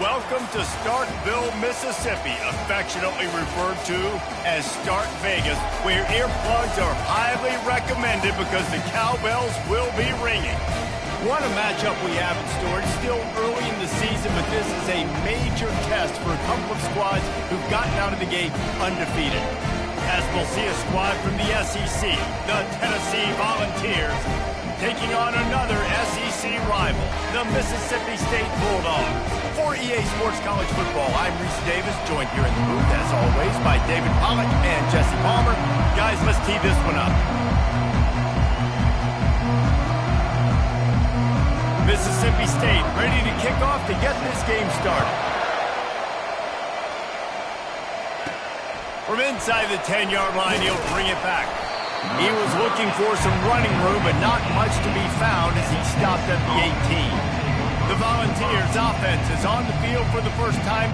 Welcome to Starkville, Mississippi, affectionately referred to as Stark Vegas, where earplugs are highly recommended because the cowbells will be ringing. What a matchup we have in store. It's still early in the season, but this is a major test for a couple of squads who've gotten out of the gate undefeated. As we'll see a squad from the SEC, the Tennessee Volunteers, taking on another SEC rival, the Mississippi State Bulldogs. For EA Sports College Football, I'm Reese Davis, joined here in the booth, as always, by David Pollack and Jesse Palmer. Guys, let's tee this one up. Mississippi State ready to kick off to get this game started. From inside the 10-yard line, he'll bring it back. He was looking for some running room, but not much to be found as he stopped at the 18. The Volunteers offense is on the field for the first time.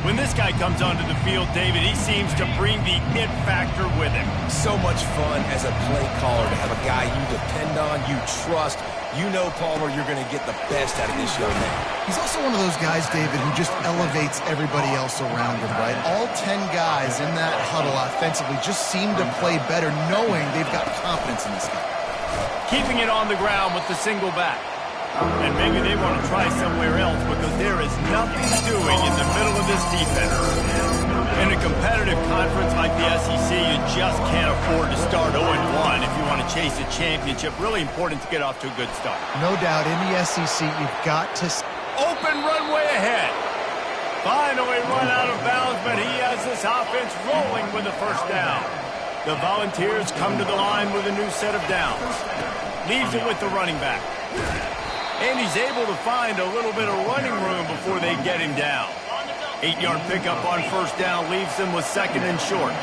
When this guy comes onto the field, David, he seems to bring the it factor with him. So much fun as a play caller to have a guy you depend on, you trust. You know, Palmer, you're going to get the best out of this young man. He's also one of those guys, David, who just elevates everybody else around him, right? All 10 guys in that huddle offensively just seem to play better knowing they've got confidence in this guy. Keeping it on the ground with the single back. And maybe they want to try somewhere else because there is nothing doing in the middle of this defense. In a competitive conference like the SEC, you just can't afford to start 0-1 if you want to chase a championship. Really important to get off to a good start. No doubt, in the SEC, you've got to... Open runway ahead. Finally run out of bounds, but he has this offense rolling with a first down. The Volunteers come to the line with a new set of downs. Leaves it with the running back. And he's able to find a little bit of running room before they get him down. 8-yard pickup on first down leaves them with second and short.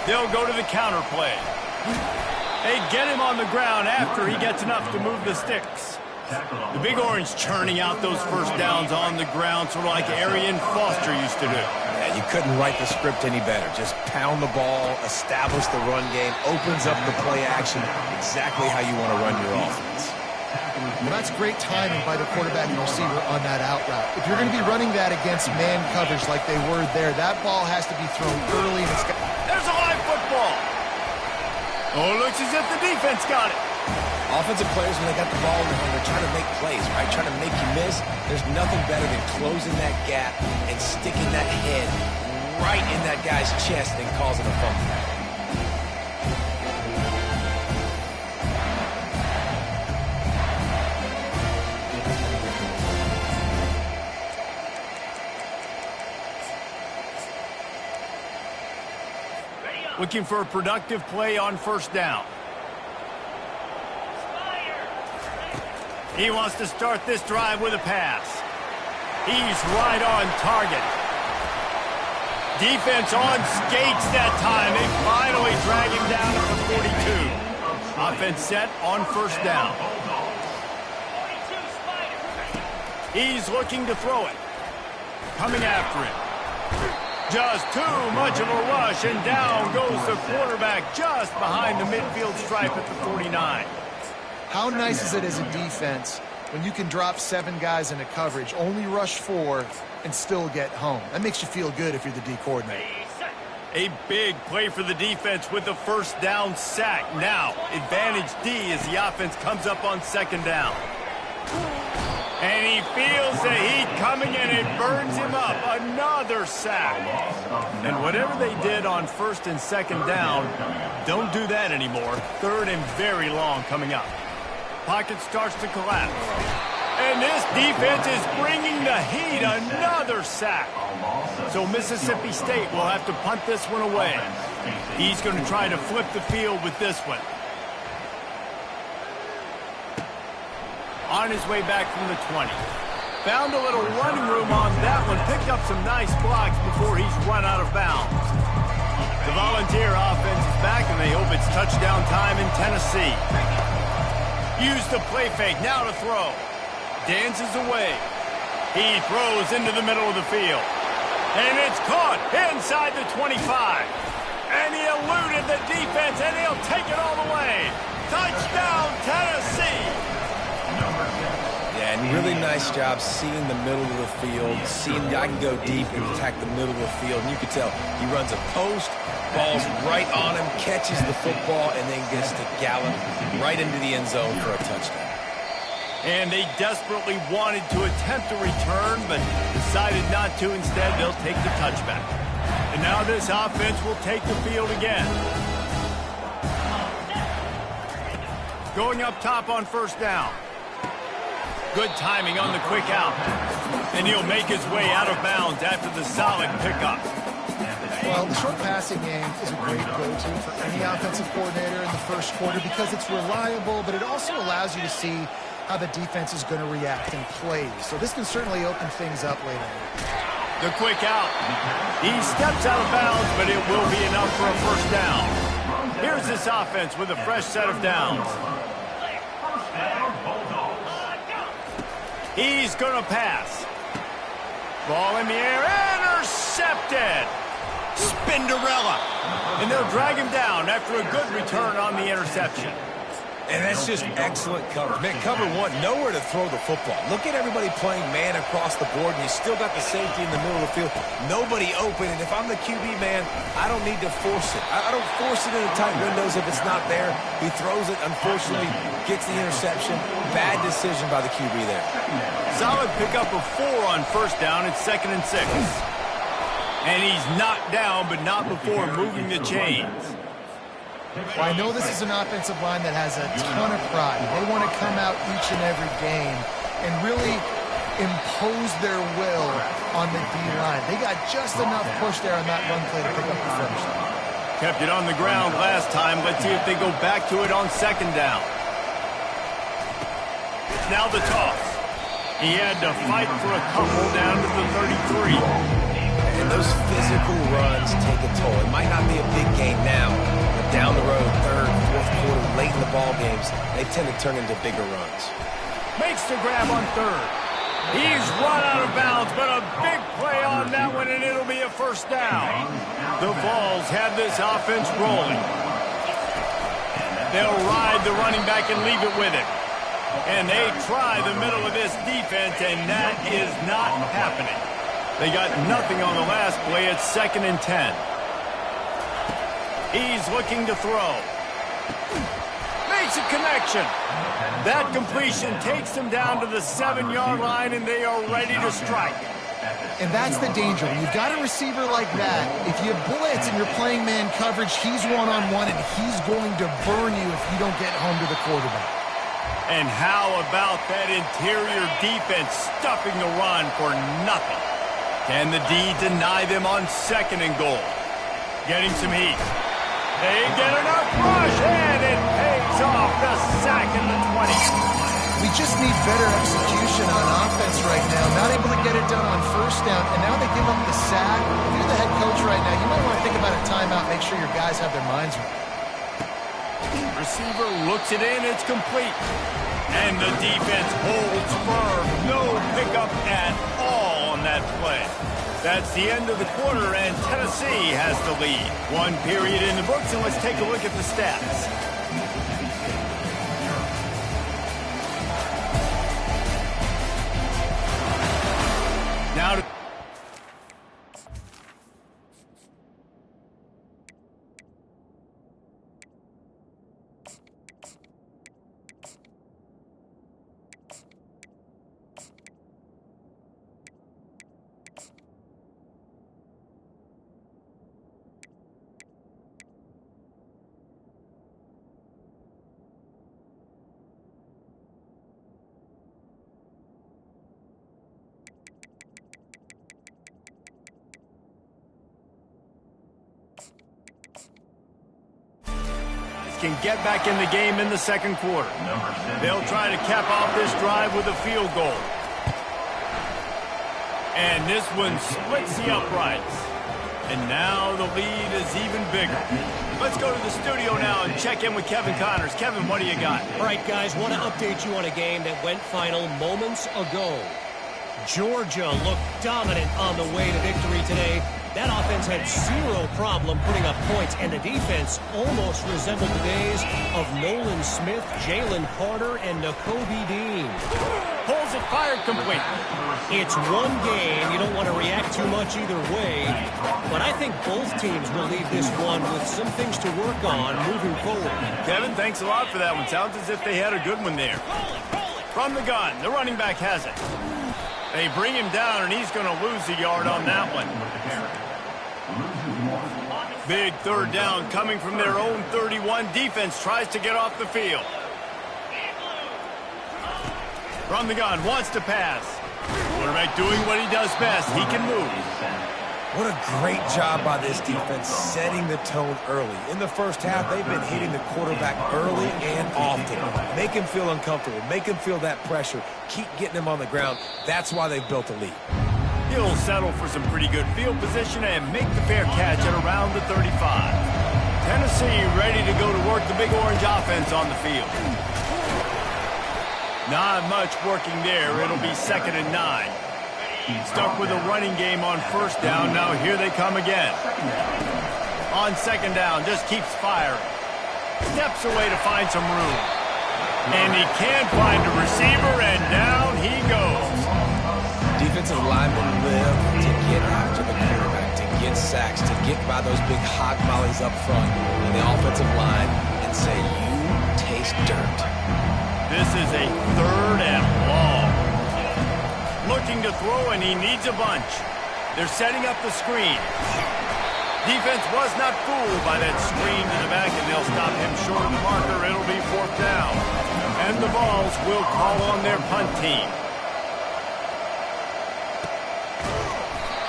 They'll go to the counter play. They get him on the ground after he gets enough to move the sticks. The Big Orange churning out those first downs on the ground, sort of like Arian Foster used to do. Yeah, you couldn't write the script any better. Just pound the ball, establish the run game, opens up the play action, exactly how you want to run your offense. Well, that's great timing by the quarterback and receiver on that out route. If you're going to be running that against man coverage like they were there, that ball has to be thrown early. And there's a live football. Oh, looks as if the defense got it. Offensive players, when they got the ball in their hand, they're trying to make plays, right? Trying to make you miss. There's nothing better than closing that gap and sticking that head right in that guy's chest and causing a fumble. Looking for a productive play on first down. He wants to start this drive with a pass. He's right on target. Defense on skates that time. They finally drag him down at the 42. Offense set on first down. He's looking to throw it. Coming after it. Just too much of a rush, and down goes the quarterback just behind the midfield stripe at the 49. How nice is it as a defense when you can drop 7 guys into coverage, only rush 4, and still get home? That makes you feel good if you're the D coordinator. A big play for the defense with the first down sack. Now, advantage D as the offense comes up on second down. And he feels the heat coming and it burns him up. Another sack. And whatever they did on first and second down, don't do that anymore. Third and very long coming up. Pocket starts to collapse. And this defense is bringing the heat. Another sack. So Mississippi State will have to punt this one away. He's going to try to flip the field with this one. On his way back from the 20. Found a little running room on that one. Picked up some nice blocks before he's run out of bounds. The Volunteer offense is back, and they hope it's touchdown time in Tennessee. Use the play fake. Now to throw. Dances away. He throws into the middle of the field. And it's caught inside the 25. And he eluded the defense, and he'll take it all the way. Touchdown, Tennessee. Yeah, and really nice job seeing the middle of the field, seeing I can go deep and attack the middle of the field. And you can tell he runs a post, ball's right on him, catches the football, and then gets to gallop right into the end zone for a touchdown. And they desperately wanted to attempt a return, but decided not to. Instead, they'll take the touchback. And now this offense will take the field again. Going up top on first down. Good timing on the quick out. And he'll make his way out of bounds after the solid pickup. Well, the short passing game is a great go-to for any offensive coordinator in the first quarter because it's reliable, but it also allows you to see how the defense is going to react and play. So this can certainly open things up later on. The quick out. He steps out of bounds, but it will be enough for a first down. Here's this offense with a fresh set of downs. He's going to pass. Ball in the air, intercepted. Spinderella. And they'll drag him down after a good return on the interception. And that's just excellent coverage. Man, cover one, nowhere to throw the football. Look at everybody playing man across the board, and you still got the safety in the middle of the field. Nobody open, and if I'm the QB, man, I don't need to force it. I don't force it in the tight windows if it's not there. He throws it, unfortunately, gets the interception. Bad decision by the QB there. Solid pickup of 4 on first down. It's 2nd and 6. And he's knocked down, but not before moving the chains. Well, I know this is an offensive line that has a ton of pride. They want to come out each and every game and really impose their will on the D-line. They got just enough push there on that run play to pick up the first. Kept it on the ground last time. Let's see if they go back to it on 2nd down. Now the toss. He had to fight for a couple down to the 33. And those physical runs take a toll. It might not be a big game now, but down the road, 3rd, 4th quarter, late in the ball games, they tend to turn into bigger runs. Makes the grab on 3rd. He's run out of bounds, but a big play on that one, and it'll be a first down. The Vols have this offense rolling. They'll ride the running back and leave it with it. And they try the middle of this defense, and that is not happening. They got nothing on the last play. It's 2nd and 10. He's looking to throw. Makes a connection. That completion takes them down to the 7-yard line, and they are ready to strike. And that's the danger. When you've got a receiver like that, if you blitz and you're playing man coverage, he's one-on-one, and he's going to burn you if you don't get home to the quarterback. And how about that interior defense stuffing the run for nothing? Can the D deny them on 2nd and goal? Getting some heat. They get enough rush, and it pays off. The sack in the 20. We just need better execution on offense right now. Not able to get it done on first down, and now they give up the sack. If you're the head coach right now, you might want to think about a timeout, make sure your guys have their minds right. Receiver looks it in, it's complete. And the defense holds firm. No pickup at all on that play. That's the end of the quarter, and Tennessee has the lead. 1 period in the books, and let's take a look at the stats. Now to can get back in the game in the 2nd quarter. They'll try to cap off this drive with a field goal. And this one splits the uprights. And now the lead is even bigger. Let's go to the studio now and check in with Kevin Connors. Kevin, what do you got? All right, guys, want to update you on a game that went final moments ago. Georgia looked dominant on the way to victory today. That offense had zero problem putting up points, and the defense almost resembled the days of Nolan Smith, Jalen Carter, and Nakobe Dean. Pulls it fired complete. It's one game. You don't want to react too much either way, but I think both teams will leave this one with some things to work on moving forward. Kevin, thanks a lot for that one. Sounds as if they had a good one there. From the gun, the running back has it. They bring him down, and he's going to lose a yard on that one. Big third down coming from their own 31. Defense tries to get off the field. From the gun, wants to pass. Quarterback doing what he does best. He can move. What a great job by this defense setting the tone early. In the first half, they've been hitting the quarterback early and often. Make him feel uncomfortable. Make him feel that pressure. Keep getting him on the ground. That's why they've built a lead. He'll settle for some pretty good field position and make the fair catch at around the 35. Tennessee ready to go to work the Big Orange offense on the field. Not much working there. It'll be 2nd and 9. Stuck with a running game on first down. Now here they come again. On 2nd down, just keeps firing. Steps away to find some room. And he can't find a receiver, and down he goes. Defensive linemen live to get after the quarterback, to get sacks, to get by those big hog mollies up front on the offensive line and say, you taste dirt. This is a 3rd and long. Looking to throw, and he needs a bunch. They're setting up the screen. Defense was not fooled by that screen to the back, and they'll stop him short of the marker. It'll be 4th down. And the Vols will call on their punt team.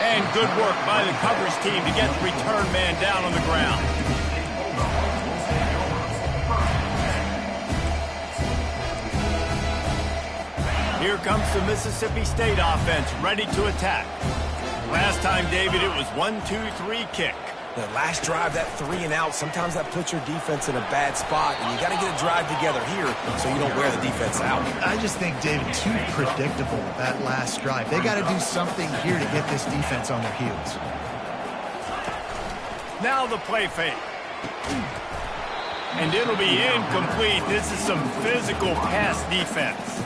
And good work by the coverage team to get the return man down on the ground. Here comes the Mississippi State offense, ready to attack. Last time, David, it was 1-2-3 kick. The last drive, that 3 and out, sometimes that puts your defense in a bad spot, and you got to get a drive together here so you don't wear the defense out. I just think, David, too predictable, that last drive. They got to do something here to get this defense on their heels. Now the play fake. And it'll be incomplete. This is some physical pass defense.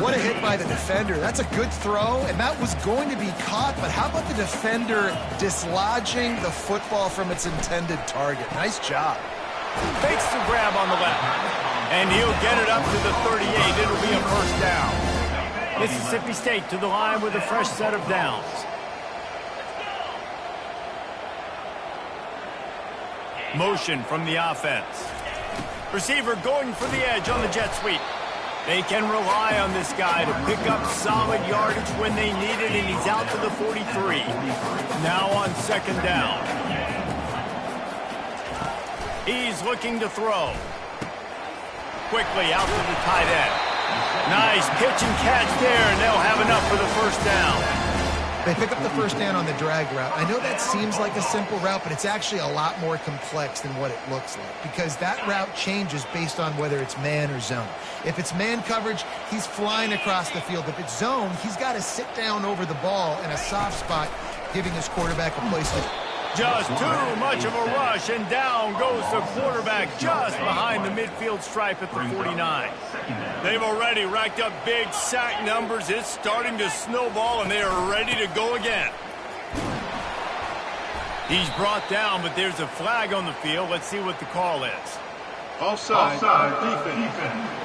What a hit by the defender. That's a good throw, and that was going to be caught, but how about the defender dislodging the football from its intended target? Nice job. Fakes the grab on the left, and he'll get it up to the 38. It'll be a 1st down. Mississippi State to the line with a fresh set of downs. Motion from the offense. Receiver going for the edge on the jet sweep. They can rely on this guy to pick up solid yardage when they need it, and he's out to the 43. Now on 2nd down. He's looking to throw. Quickly out to the tight end. Nice pitch and catch there, and they'll have enough for the 1st down. They pick up the 1st down on the drag route. I know that seems like a simple route, but it's actually a lot more complex than what it looks like, because that route changes based on whether it's man or zone. If it's man coverage, he's flying across the field. If it's zone, he's got to sit down over the ball in a soft spot, giving his quarterback a place to... Just too much of a rush, and down goes the quarterback just behind the midfield stripe at the 49. They've already racked up big sack numbers. It's starting to snowball, and they are ready to go again. He's brought down, but there's a flag on the field. Let's see what the call is. Offside, defense.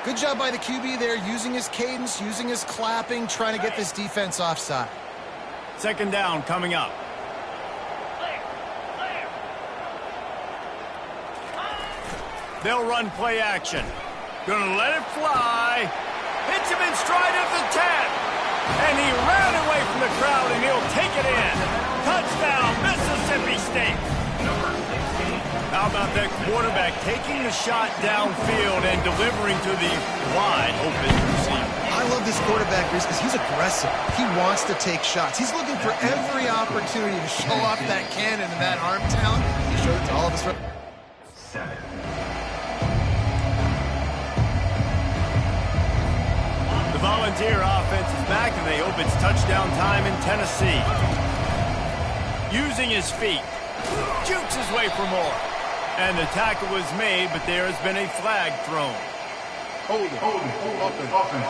Good job by the QB there, using his cadence, using his clapping, trying to get this defense offside. 2nd down coming up. They'll run play action. Gonna let it fly. Hits him in stride of the 10. And he ran away from the crowd, and he'll take it in. Touchdown, Mississippi State. How about that quarterback taking the shot downfield and delivering to the wide open receiver? I love this quarterback because he's aggressive. He wants to take shots. He's looking for every opportunity to show off that cannon and that arm talent. He showed it to all of us. Volunteer offense is back, and they hope it's touchdown time in Tennessee. Using his feet, jukes his way for more. And the tackle was made, but there has been a flag thrown. Hold it. Offense.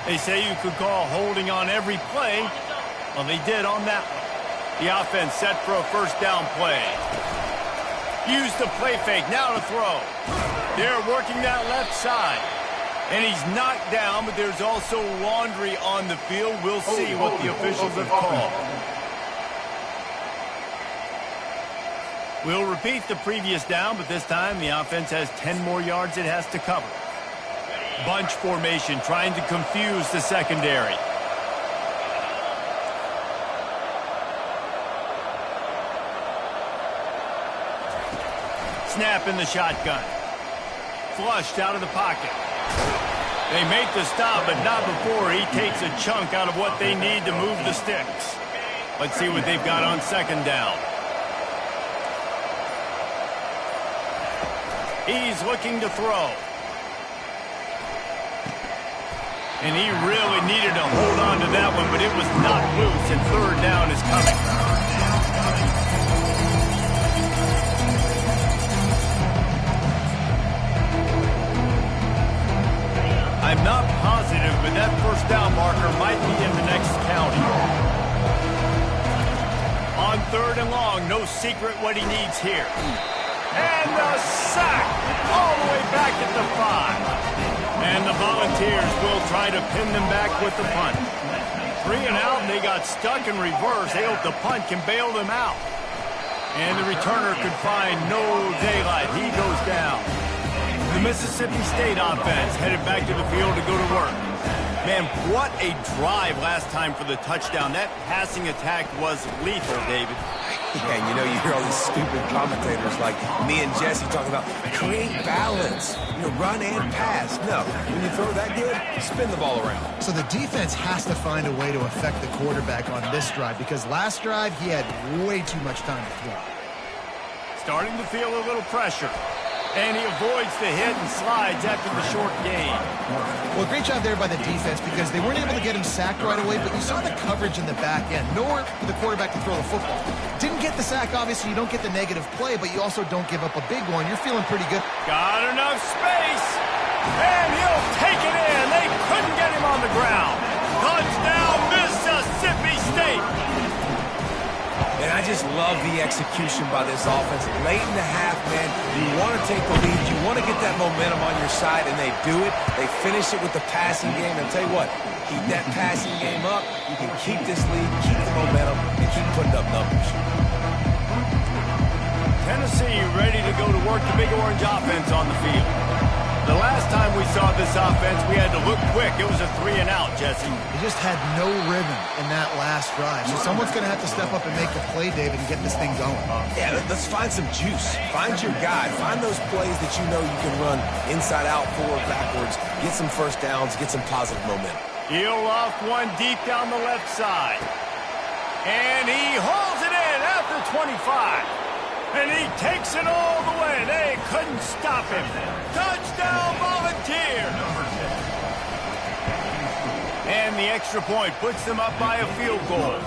They say you could call holding on every play. Well, they did on that one. The offense set for a first down play. Use the play fake, now to throw. They're working that left side. And he's knocked down, but there's also laundry on the field. We'll see what the officials have called. We'll repeat the previous down, but this time the offense has 10 more yards it has to cover. Bunch formation, trying to confuse the secondary. Snap in the shotgun. Flushed out of the pocket. They make the stop, but not before he takes a chunk out of what they need to move the sticks. Let's see what they've got on second down. He's looking to throw. And he really needed to hold on to that one, but it was knocked loose, and third down is coming. I'm not positive, but that first down marker might be in the next county. On third and long, no secret what he needs here. And the sack all the way back at the 5. And the Volunteers will try to pin them back with the punt. 3 and out, and they got stuck in reverse. They hope the punt can bail them out. And the returner could find no daylight. He goes down. The Mississippi State offense headed back to the field to go to work. Man, what a drive last time for the touchdown. That passing attack was lethal, David. Yeah, and you know, you hear all these stupid commentators like me and Jesse talking about create balance, run and pass. No, when you throw that good, spin the ball around. So the defense has to find a way to affect the quarterback on this drive, because last drive he had way too much time to throw. Starting to feel a little pressure. And he avoids the hit and slides after the short gain. Well, great job there by the defense, because they weren't able to get him sacked right away, but you saw the coverage in the back end. Nowhere for the quarterback to throw the football. Didn't get the sack, obviously. You don't get the negative play, but you also don't give up a big one. You're feeling pretty good. Got enough space. And he'll take it in. They couldn't get him on the ground. Touchdown, Mississippi State. And I just love the execution by this offense. Late in the half, man, you want to take the lead. You want to get that momentum on your side, and they do it. They finish it with the passing game. And I'll tell you what, keep that passing game up. You can keep this lead, keep the momentum, and keep putting up numbers. Tennessee ready to go to work the Big Orange offense on the field. The last time we saw this offense, we had to look quick. It was a 3 and out, Jesse. They just had no rhythm in that last drive. So someone's going to have to step up and make the play, David, and get this thing going. Yeah, let's find some juice. Find your guy. Find those plays that you know you can run inside out, forward, backwards. Get some first downs. Get some positive momentum. He'll off one deep down the left side. And he hauls it in at the 25. And he takes it all the way. They couldn't stop him. Touchdown, Volunteer. And the extra point puts them up by a field goal.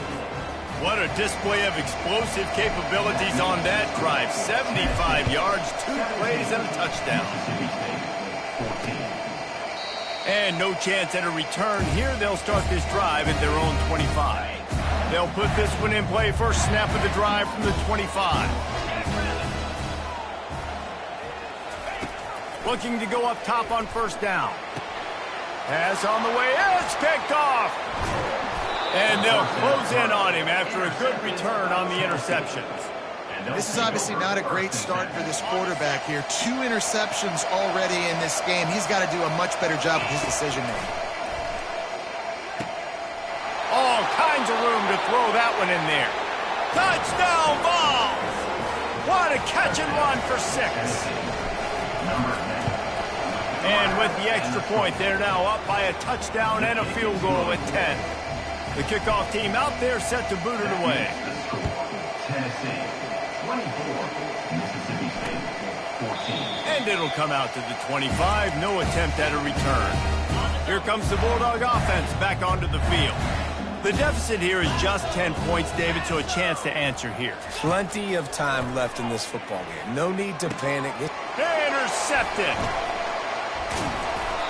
What a display of explosive capabilities on that drive. 75 yards, 2 plays, and a touchdown. And no chance at a return here. They'll start this drive at their own 25. They'll put this one in play. First snap of the drive from the 25. Looking to go up top on first down. Pass on the way. It's picked off. And they'll close in on him after a good return on the interceptions. This is obviously not a great start for this quarterback here. 2 interceptions already in this game. He's got to do a much better job with his decision-making. All kinds of room to throw that one in there. Touchdown, Vols! What a catch and run for 6. And with the extra point, they're now up by a touchdown and a field goal at 10. The kickoff team out there set to boot it away. And it'll come out to the 25. No attempt at a return. Here comes the Bulldog offense back onto the field. The deficit here is just 10 points, David, so a chance to answer here. Plenty of time left in this football game. No need to panic. Intercepted.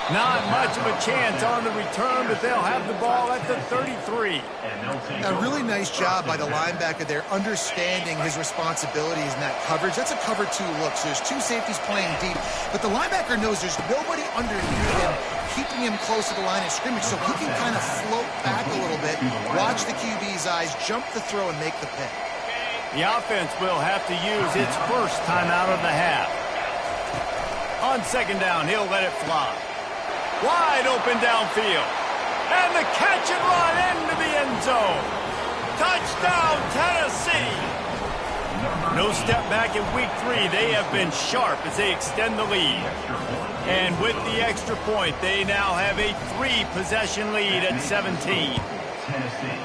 Not much of a chance on the return, but they'll have the ball at the 33. A really nice job by the linebacker there, understanding his responsibilities in that coverage. That's a cover 2 look, so there's 2 safeties playing deep, but the linebacker knows there's nobody underneath him, keeping him close to the line of scrimmage, so he can kind of float back a little bit, watch the QB's eyes, jump the throw, and make the pick. The offense will have to use its first timeout of the half. On second down, he'll let it fly. Wide open downfield. And the catch and run into the end zone. Touchdown, Tennessee. No step back in week 3. They have been sharp as they extend the lead. And with the extra point, they now have a 3-possession lead at 17. Tennessee,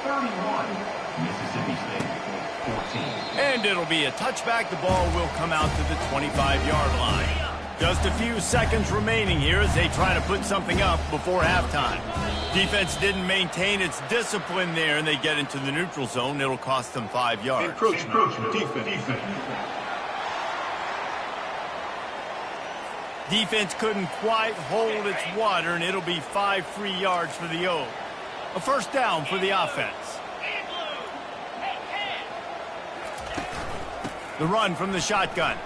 31. Mississippi State, 14. And it'll be a touchback. The ball will come out to the 25-yard line. Just a few seconds remaining here as they try to put something up before halftime. Defense didn't maintain its discipline there, and they get into the neutral zone. It'll cost them 5 yards. Encroachment. Defense. Defense couldn't quite hold its water, and it'll be 5 free yards for the O. A first down for the offense. The run from the shotgun.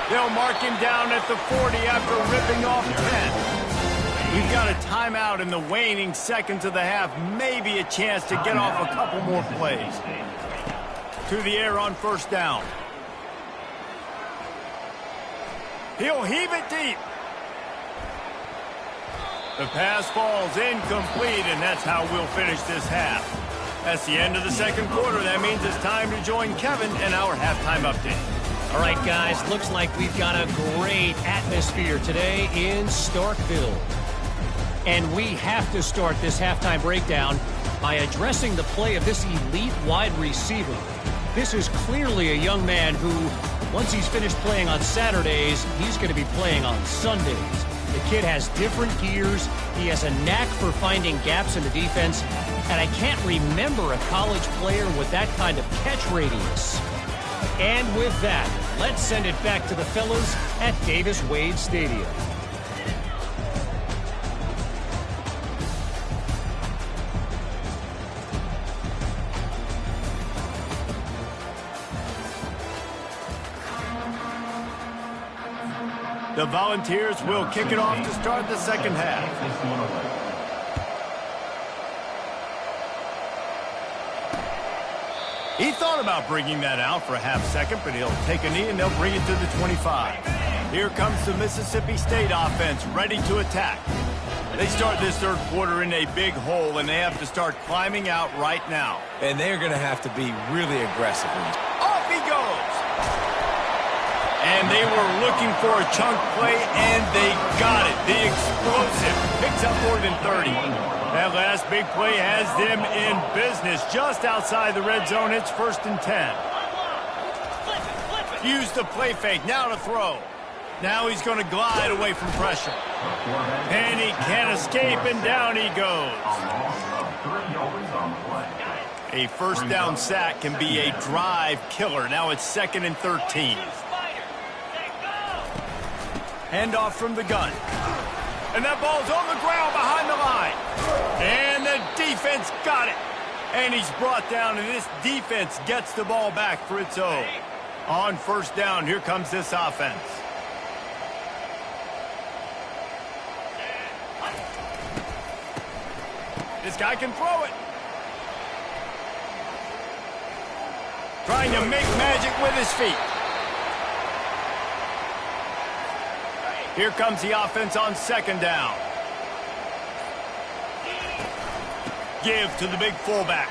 They'll mark him down at the 40 after ripping off 10. We've got a timeout in the waning seconds of the half. Maybe a chance to get off a couple more plays. To the air on first down. He'll heave it deep. The pass falls incomplete, and that's how we'll finish this half. That's the end of the second quarter. That means it's time to join Kevin in our halftime update. All right, guys, looks like we've got a great atmosphere today in Starkville. And we have to start this halftime breakdown by addressing the play of this elite wide receiver. This is clearly a young man who, once he's finished playing on Saturdays, he's going to be playing on Sundays. The kid has different gears. He has a knack for finding gaps in the defense. And I can't remember a college player with that kind of catch radius. And with that, let's send it back to the fellas at Davis-Wade Stadium. The Volunteers will kick it off to start the second half. He thought about bringing that out for a half second, but he'll take a knee and they'll bring it to the 25. Here comes the Mississippi State offense ready to attack. They start this third quarter in a big hole, and they have to start climbing out right now. And they're going to have to be really aggressive. Off he goes! And they were looking for a chunk play, and they got it. The explosive picks up more than 30. That last big play has them in business just outside the red zone. It's 1st and 10. Use the play fake. Now to throw. Now he's going to glide away from pressure. And he can't escape, and down he goes. A first down sack can be a drive killer. Now it's 2nd and 13. Handoff from the gun. And that ball's on the ground behind the line. And the defense got it. And he's brought down, and this defense gets the ball back for its own. On first down, here comes this offense. This guy can throw it. Trying to make magic with his feet. Here comes the offense on second down. Give to the big fullback.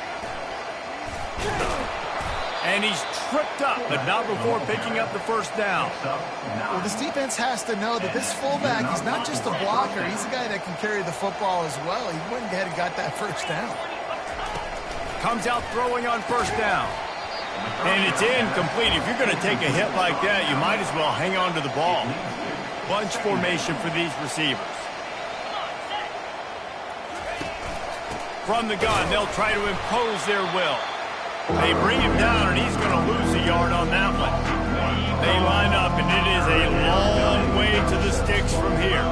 And he's tripped up, but not before picking up the first down. Well, this defense has to know that this fullback, he's not just a blocker. He's a guy that can carry the football as well. He went ahead and got that first down. Comes out throwing on first down. And it's incomplete. If you're going to take a hit like that, you might as well hang on to the ball. Bunch formation for these receivers. From the gun, they'll try to impose their will. They bring him down, and he's going to lose a yard on that one. They line up, and it is a long way to the sticks from here.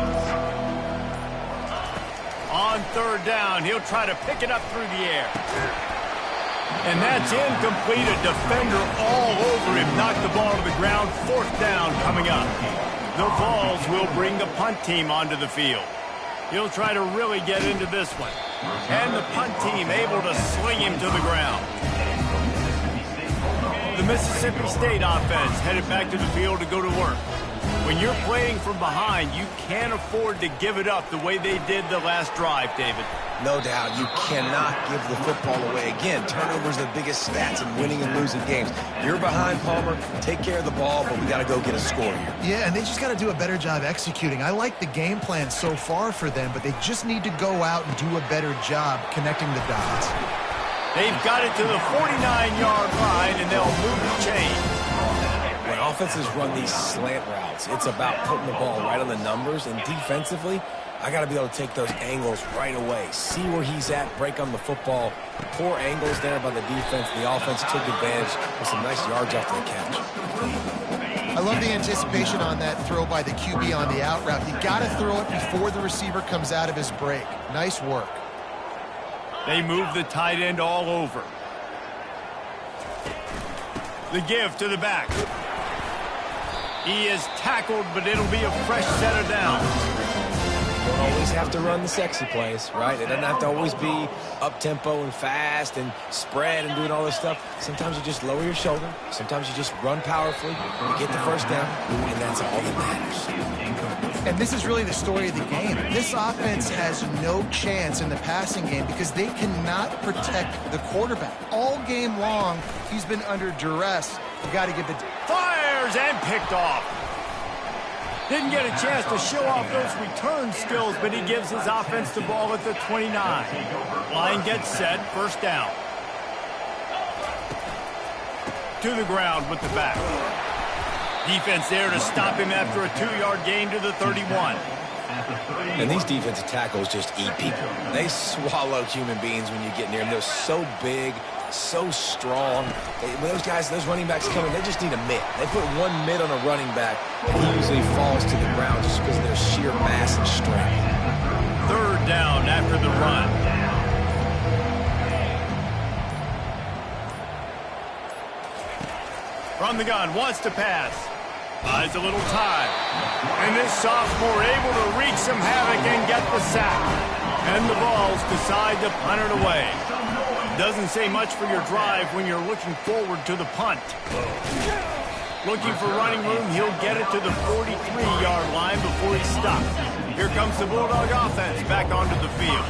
On third down, he'll try to pick it up through the air. And that's incomplete. A defender all over him. Knocked the ball to the ground. Fourth down coming up. The Vols will bring the punt team onto the field. He'll try to really get into this one. And the punt team able to sling him to the ground. The Mississippi State offense headed back to the field to go to work. When you're playing from behind, you can't afford to give it up the way they did the last drive, David. No doubt, you cannot give the football away. Again, turnovers are the biggest stats in winning and losing games. You're behind, Palmer, take care of the ball, but we got to go get a score here. Yeah, and they just got to do a better job executing. I like the game plan so far for them, but they just need to go out and do a better job connecting the dots. They've got it to the 49-yard line, and they'll move the chain. When offenses run these slant routes, it's about putting the ball right on the numbers, and defensively, I got to be able to take those angles right away. See where he's at, break on the football. Poor angles there by the defense. The offense took advantage with some nice yards after the catch. I love the anticipation on that throw by the QB on the out route. You got to throw it before the receiver comes out of his break. Nice work. They move the tight end all over. The give to the back. He is tackled, but it'll be a fresh set of downs. You don't always have to run the sexy plays, right? It doesn't have to always be up-tempo and fast and spread and doing all this stuff. Sometimes you just lower your shoulder. Sometimes you just run powerfully. You get the first down, and that's all that matters. And this is really the story of the game. This offense has no chance in the passing game because they cannot protect the quarterback. All game long, he's been under duress. You got to give it. Fires and picked off. Didn't get a chance to show off those return skills, but he gives his offense the ball at the 29. Line gets set, first down. To the ground with the back. Defense there to stop him after a 2-yard gain to the 31. And these defensive tackles just eat people. They swallow human beings when you get near them. They're so big, so strong. When those guys, those running backs come in, they just need a mitt. They put one mitt on a running back, and he usually falls to the ground just because of their sheer mass and strength. Third down after the run. From the gun, wants to pass. Buys a little time. And this sophomore able to wreak some havoc and get the sack. And the Vols decide to punt it away. Doesn't say much for your drive when you're looking forward to the punt. Looking for running room, he'll get it to the 43-yard line before he stops. Here comes the Bulldog offense back onto the field.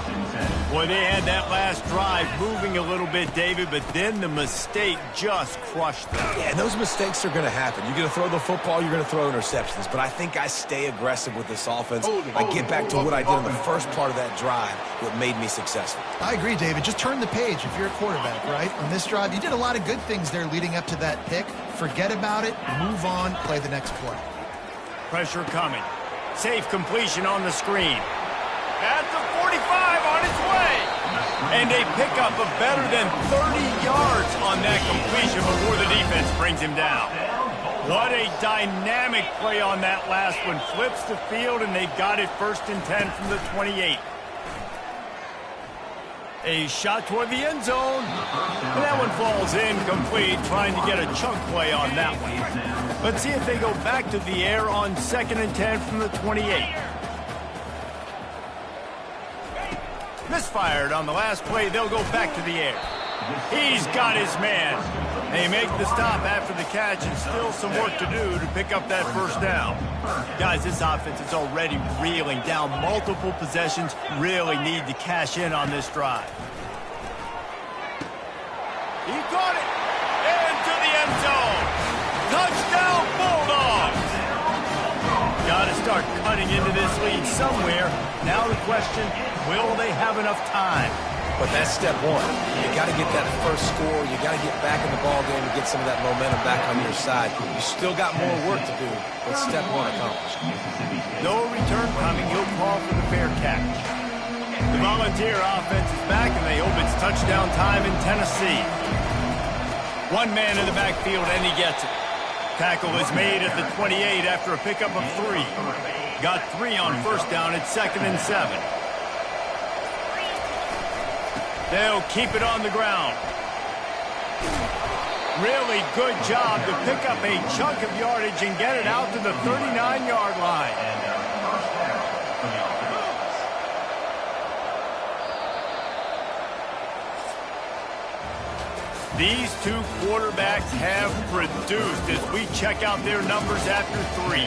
Boy, they had that last drive moving a little bit, David, but then the mistake just crushed them. Yeah, those mistakes are going to happen. You're going to throw the football, you're going to throw interceptions. But I think I stay aggressive with this offense. I get back to what I did in the first part of that drive, what made me successful. I agree, David. Just turn the page if you're a quarterback, right? On this drive, you did a lot of good things there leading up to that pick. Forget about it, move on, play the next play. Pressure coming. Safe completion on the screen. At the 45 on its way. And a pickup of better than 30 yards on that completion before the defense brings him down. What a dynamic play on that last one. Flips the field, and they've got it 1st and 10 from the 28. A shot toward the end zone. And that one falls incomplete, trying to get a chunk play on that one. Let's see if they go back to the air on 2nd and 10 from the 28. Misfired on the last play. They'll go back to the air. He's got his man. They make the stop after the catch, and still some work to do to pick up that first down. Guys, this offense is already reeling down multiple possessions. Really need to cash in on this drive. He got it. Into the end zone. Touchdown, Bulldogs. Got to start cutting into this lead somewhere. Now the question, will they have enough time? But that's step one. You got to get that first score. You got to get back in the ball game and get some of that momentum back on your side. You still got more work to do, but step one accomplished. No return coming. He'll call for the fair catch. The Volunteer offense is back, and they hope it's touchdown time in Tennessee. One man in the backfield, and he gets it. Tackle is made at the 28 after a pickup of 3. Got 3 on first down at 2nd and 7. They'll keep it on the ground. Really good job to pick up a chunk of yardage and get it out to the 39-yard line. These two quarterbacks have produced as we check out their numbers after 3.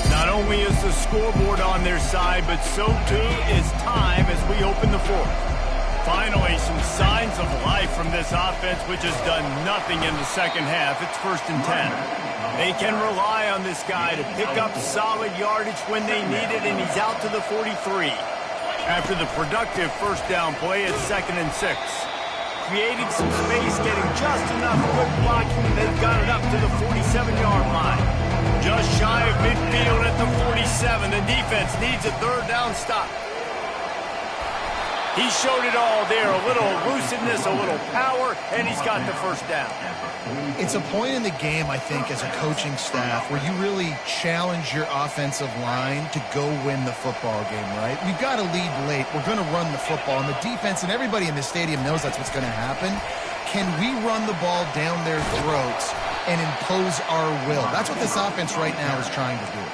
Not only is the scoreboard on their side, but so too is time as we open the 4th. Finally, some signs of life from this offense, which has done nothing in the second half. It's 1st and 10. They can rely on this guy to pick up solid yardage when they need it, and he's out to the 43. After the productive first down play at 2nd and 6. Creating some space, getting just enough good blocking, and they've got it up to the 47-yard line. Just shy of midfield at the 47. The defense needs a 3rd down stop. He showed it all there. A little elusiveness, a little power, and he's got the first down. It's a point in the game, I think, as a coaching staff, where you really challenge your offensive line to go win the football game, right? We've got to lead late. We're going to run the football, and the defense and everybody in the stadium knows that's what's going to happen. Can we run the ball down their throats and impose our will? That's what this offense right now is trying to do.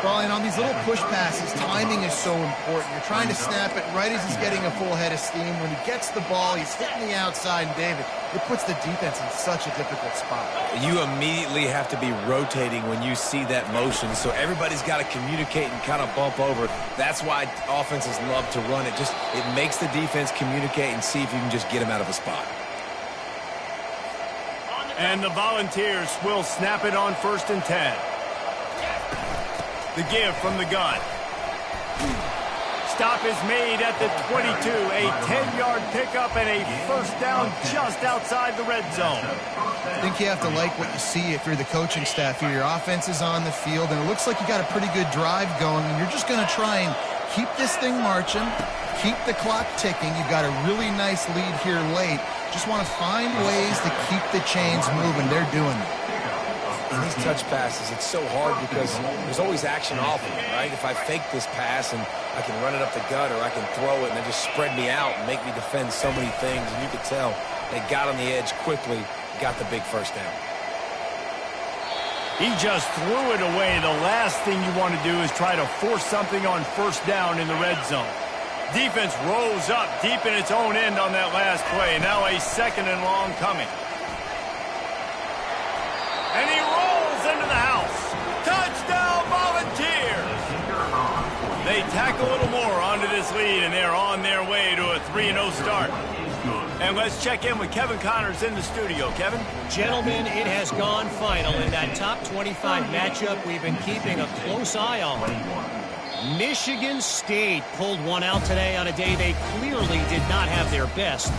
Well, and on these little push passes, timing is so important. You're trying to snap it right as he's getting a full head of steam. When he gets the ball, he's hitting the outside, and David, it puts the defense in such a difficult spot. You immediately have to be rotating when you see that motion, so everybody's got to communicate and kind of bump over. That's why offenses love to run it. It makes the defense communicate and see if you can just get him out of a spot. And the Volunteers will snap it on 1st and 10. The give from the gun. Stop is made at the 22. A 10-yard pickup and a first down just outside the red zone. I think you have to like what you see if you're the coaching staff here. Your offense is on the field, and it looks like you got a pretty good drive going, and you're just going to try and keep this thing marching, keep the clock ticking. You've got a really nice lead here late. Just want to find ways to keep the chains moving. They're doing it. In these touch passes, it's so hard because there's always action off of it, right? If I fake this pass and I can run it up the gut, or I can throw it and then just spread me out and make me defend so many things, and you could tell they got on the edge quickly, got the big first down. He just threw it away. The last thing you want to do is try to force something on first down in the red zone. Defense rolls up deep in its own end on that last play. Now a 2nd and long coming. And he rolls into the house. Touchdown, Volunteers! They tack a little more onto this lead, and they're on their way to a 3-0 start. And let's check in with Kevin Connors in the studio. Kevin? Gentlemen, it has gone final in that top 25 matchup we've been keeping a close eye on. Michigan State pulled one out today on a day they clearly did not have their best.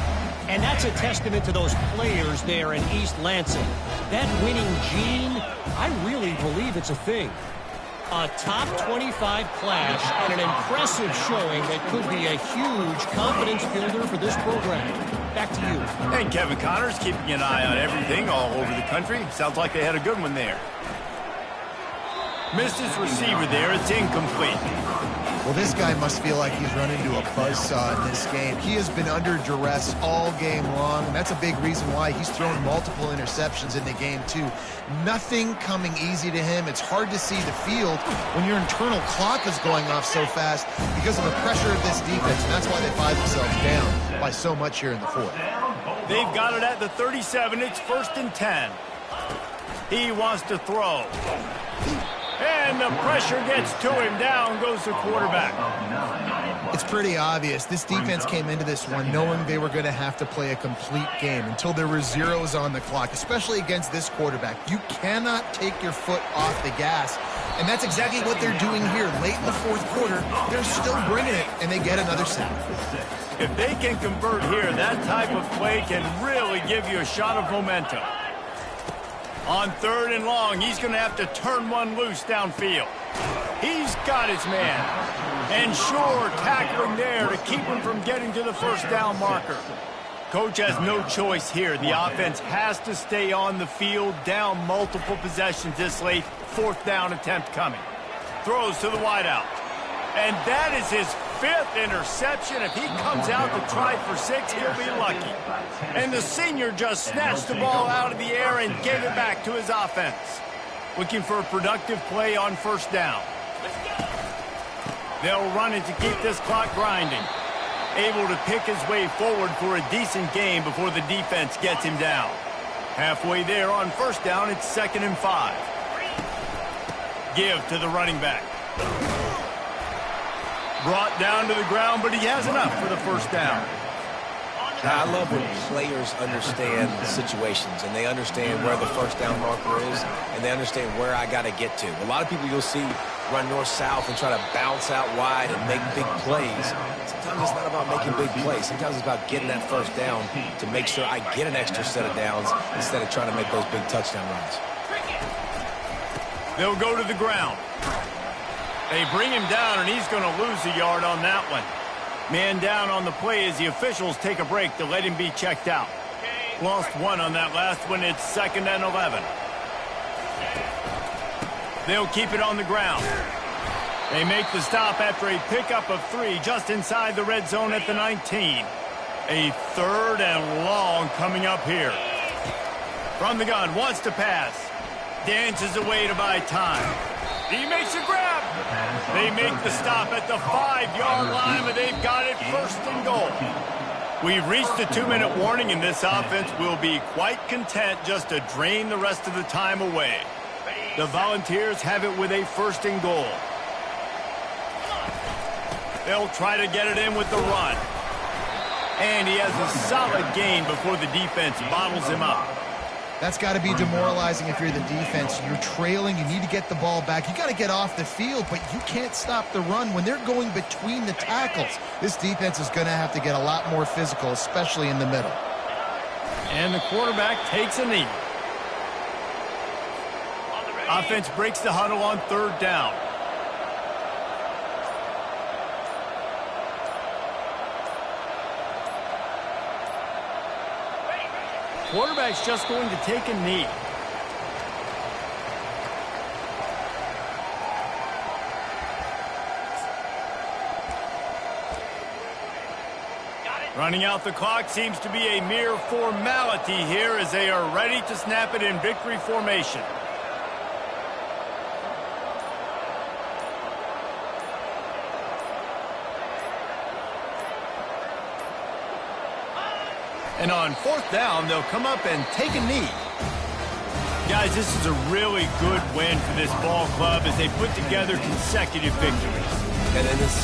And that's a testament to those players there in East Lansing. That winning gene, I really believe it's a thing. A top 25 clash and an impressive showing that could be a huge confidence builder for this program. Back to you. And Kevin Connors keeping an eye on everything all over the country. Sounds like they had a good one there. Missed his receiver there. It's incomplete. Well, this guy must feel like he's run into a buzzsaw in this game. He has been under duress all game long, and that's a big reason why he's thrown multiple interceptions in the game, too. Nothing coming easy to him. It's hard to see the field when your internal clock is going off so fast because of the pressure of this defense, and that's why they find themselves down by so much here in the 4th. They've got it at the 37. It's 1st and 10. He wants to throw. And the pressure gets to him. Down goes the quarterback. It's pretty obvious. This defense came into this one knowing they were going to have to play a complete game until there were zeros on the clock, especially against this quarterback. You cannot take your foot off the gas, and that's exactly what they're doing here. Late in the fourth quarter, they're still bringing it, and they get another sack. If they can convert here, that type of play can really give you a shot of momentum. On 3rd and long, he's going to have to turn one loose downfield. He's got his man. And sure, tackling there to keep him from getting to the first down marker. Coach has no choice here. The offense has to stay on the field, down multiple possessions this late. 4th down attempt coming. Throws to the wideout. And that is his 5th interception. If he comes out to try for 6, he'll be lucky. And the senior just snatched the ball out of the air and gave it back to his offense. Looking for a productive play on 1st down. They'll run it to keep this clock grinding. Able to pick his way forward for a decent game before the defense gets him down. Halfway there on 1st down, it's 2nd and 5. Give to the running back. Brought down to the ground, but he has enough for the 1st down. Now, I love when players understand situations, and they understand where the 1st down marker is, and they understand where I got to get to. A lot of people you'll see run north-south and try to bounce out wide and make big plays. Sometimes it's not about making big plays. Sometimes it's about getting that 1st down to make sure I get an extra set of downs instead of trying to make those big touchdown runs. They'll go to the ground. They bring him down, and he's going to lose a yard on that one. Man down on the play as the officials take a break to let him be checked out. Lost 1 on that last one. It's 2nd and 11. They'll keep it on the ground. They make the stop after a pickup of 3 just inside the red zone at the 19. A 3rd and long coming up here. From the gun, wants to pass. Dances away to buy time. He makes a grab. They make the stop at the 5-yard line, but they've got it 1st and goal. We've reached the 2-minute warning, and this offense will be quite content just to drain the rest of the time away. The Volunteers have it with a 1st and goal. They'll try to get it in with the run. And he has a solid gain before the defense bottles him up. That's got to be demoralizing if you're the defense. You're trailing. You need to get the ball back. You got to get off the field, but you can't stop the run when they're going between the tackles. This defense is going to have to get a lot more physical, especially in the middle. And the quarterback takes a knee. Offense breaks the huddle on 3rd down. Quarterback's just going to take a knee. Running out the clock seems to be a mere formality here as they are ready to snap it in victory formation. And on 4th down, they'll come up and take a knee. Guys, this is a really good win for this ball club as they put together consecutive victories. And then this